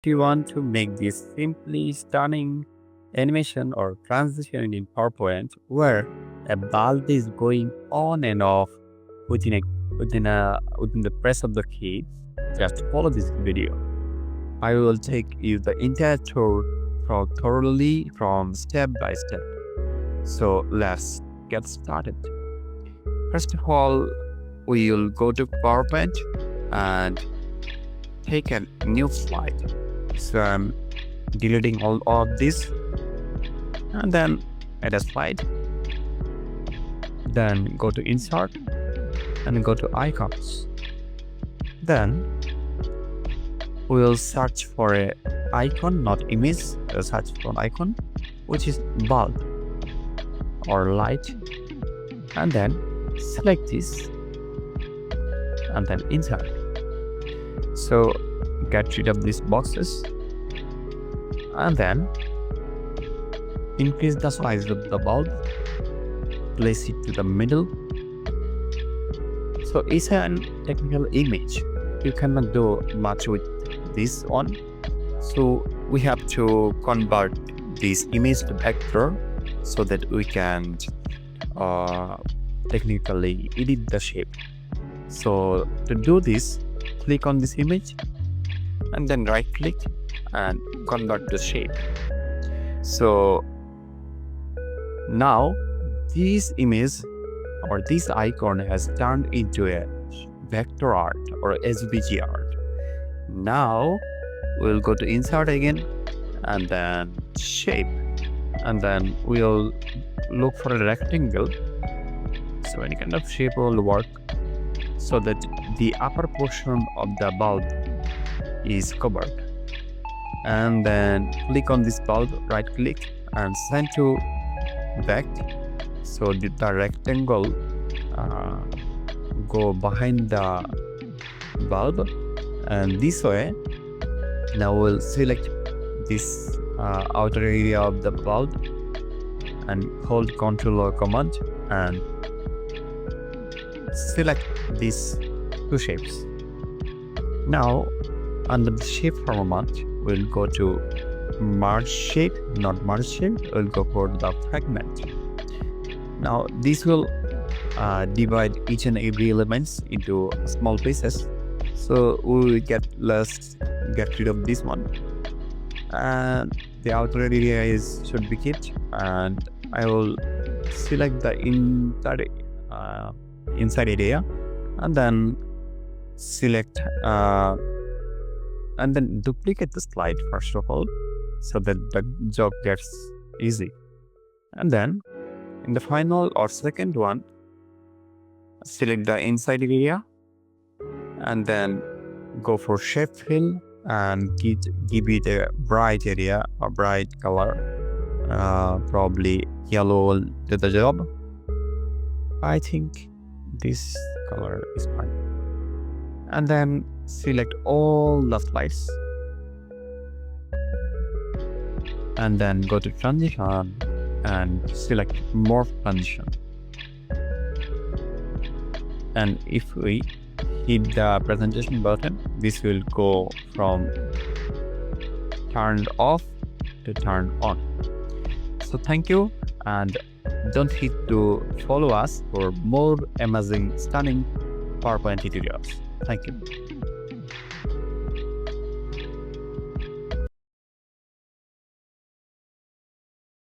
If you want to make this simply stunning animation or transition in PowerPoint where a bulb is going on and off within the press of the key, just follow this video. I will take you the entire tour thoroughly from step by step. So let's get started. First of all, we will go to PowerPoint and take a new slide. So I'm deleting all of this and then add a slide. Then go to insert and go to icons. Then we'll search for an icon, not image. We'll search for an icon, which is bulb or light, and then select this and then insert. So get rid of these boxes and then increase the size of the bulb, place it to the middle. So it's a technical image, you cannot do much with this one, so we have to convert this image to vector so that we can technically edit the shape. So to do this, click on this image and then right click and convert the shape. So now this image or this icon has turned into a vector art or SVG art. Now we'll go to insert again and then shape, and then we'll look for a rectangle. So any kind of shape will work so that the upper portion of the bulb is covered. And then click on this bulb, right click and send to back, so the rectangle go behind the bulb. And this way, now we'll select this outer area of the bulb and hold Ctrl or Command and select these two shapes. Now under the shape format, we'll go to merge shape, not merge shape, we'll go for the fragment. Now this will divide each and every elements into small pieces, so we will get rid of this one, and the outer area should be kept, and I will select the inside area and then select and then duplicate the slide first of all so that the job gets easy. And then in the final or second one, select the inside area and then go for shape fill and give it a bright area or bright color, probably yellow will do the job. I think this color is fine. And then select all the slides and then go to transition and select morph transition. And if we hit the presentation button, this will go from turned off to turned on. So thank you, and don't forget to follow us for more amazing, stunning PowerPoint tutorials. Thank you.